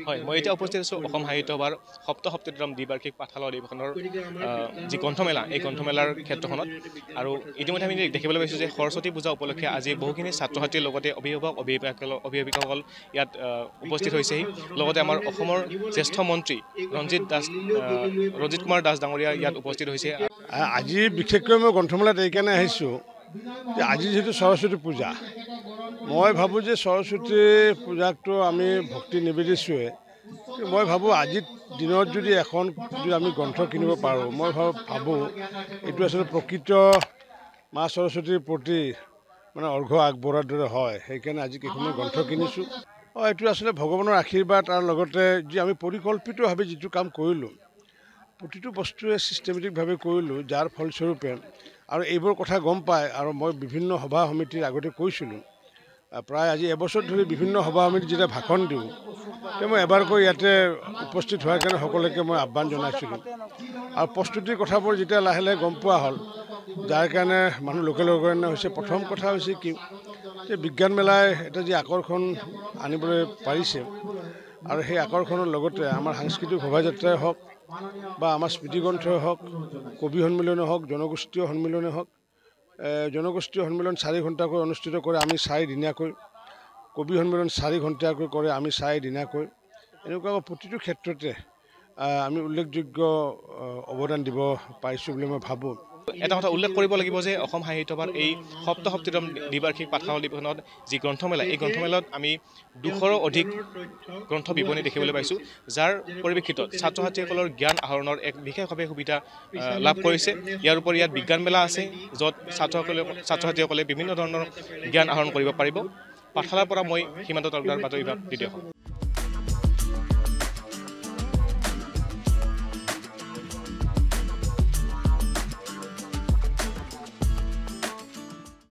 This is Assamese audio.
হয়, মই এতিয়া উপস্থিত আছোঁ অসম সাহিত্য সভাৰ সপ্তম দ্বিবাৰ্ষিক পাঠশালা অধিৱেশনৰ যি গ্ৰন্থমেলা, এই গ্ৰন্থমেলাৰ ক্ষেত্ৰখনত। আৰু ইতিমধ্যে আমি দেখিবলৈ পাইছোঁ যে সৰস্বতী পূজা উপলক্ষে আজি বহুখিনি ছাত্ৰ ছাত্ৰীৰ লগতে অভিভাৱকসকল ইয়াত উপস্থিত হৈছেহি। লগতে আমাৰ অসমৰ জ্যেষ্ঠ মন্ত্ৰী ৰঞ্জিত কুমাৰ দাস ডাঙৰীয়া ইয়াত উপস্থিত হৈছে। আজি বিশেষকৈ মই গ্ৰন্থমেলাত এইকাৰণে আহিছোঁ যে আজি যিহেতু সৰস্বতী পূজা, মই ভাবোঁ যে সৰস্বতী পূজাকটো আমি ভক্তি নিবেদিছোৱে। মই ভাবোঁ আজিৰ দিনত যদি আমি গ্ৰন্থ কিনিব পাৰোঁ, মই ভাবোঁ এইটো আচলতে প্ৰকৃত মা সৰস্বতীৰ প্ৰতি মানে অৰ্ঘ্য আগবঢ়োৱাৰ দৰে হয়। সেইকাৰণে আজি কেইখনমান গ্ৰন্থ কিনিছোঁ। এইটো আচলতে ভগৱানৰ আশীৰ্বাদ, আৰু লগতে যি আমি পৰিকল্পিতভাৱে যিটো কাম কৰিলোঁ, প্ৰতিটো বস্তুৱে ছিষ্টেমেটিকভাৱে কৰিলোঁ, যাৰ ফলস্বৰূপে আৰু এইবোৰ কথা গম পায়। আৰু মই বিভিন্ন সভা সমিতিৰ আগতে কৈছিলোঁ, প্ৰায় আজি এবছৰ ধৰি বিভিন্ন সভা সমিতিত যেতিয়া ভাষণ দিওঁ, মই এবাৰকৈ ইয়াতে উপস্থিত হোৱাৰ কাৰণে সকলোকে মই আহ্বান জনাইছিলোঁ। আৰু প্ৰস্তুতিৰ কথাবোৰ যেতিয়া লাহে লাহে গম পোৱা হ'ল, যাৰ কাৰণে মানুহ লোকেল হৈছে। প্ৰথম কথা হৈছে কি, যে বিজ্ঞান মেলাই এটা যি আকৰ্ষণ আনিবলৈ পাৰিছে, আৰু সেই আকৰ্ষণৰ লগতে আমাৰ সাংস্কৃতিক শোভাযাত্ৰাই হওক বা আমাৰ স্মৃতিগ্ৰন্থই হওক, কবি সন্মিলনেই হওক, জনগোষ্ঠীয় সন্মিলনেই হওক, জনগোষ্ঠীয় সন্মিলন 4 ঘণ্টাকৈ অনুষ্ঠিত কৰে, আমি 4 দিনীয়াকৈ, কবি সন্মিলন 4 ঘণ্টাকৈ কৰে, আমি 4 দিনীয়াকৈ। এনেকুৱা প্ৰতিটো ক্ষেত্ৰতে আমি উল্লেখযোগ্য অৱদান দিব পাৰিছোঁ বুলি মই ভাবোঁ। এটা কথা উল্লেখ কৰিব লাগিব যে অসম সাহিত্য সভাৰ এই সপ্তম দ্বিবাৰ্ষিক পাঠশালা অধিৱেশনত যি গ্ৰন্থমেলা, এই গ্ৰন্থমেলাত আমি 200ৰো অধিক গ্ৰন্থ বিপণী দেখিবলৈ পাইছোঁ, যাৰ পৰিপ্ৰেক্ষিতত ছাত্ৰ ছাত্ৰীসকলৰ জ্ঞান আহৰণৰ এক বিশেষভাৱে সুবিধা লাভ কৰিছে। ইয়াৰ উপৰি ইয়াত বিজ্ঞান মেলা আছে, য'ত ছাত্ৰ ছাত্ৰীসকলে বিভিন্ন ধৰণৰ জ্ঞান আহৰণ কৰিব পাৰিব। পাঠশালাৰ পৰা মই সীমান্ত তালুকদাৰ, বাতৰি বিভাগ, দ্বিতীয়।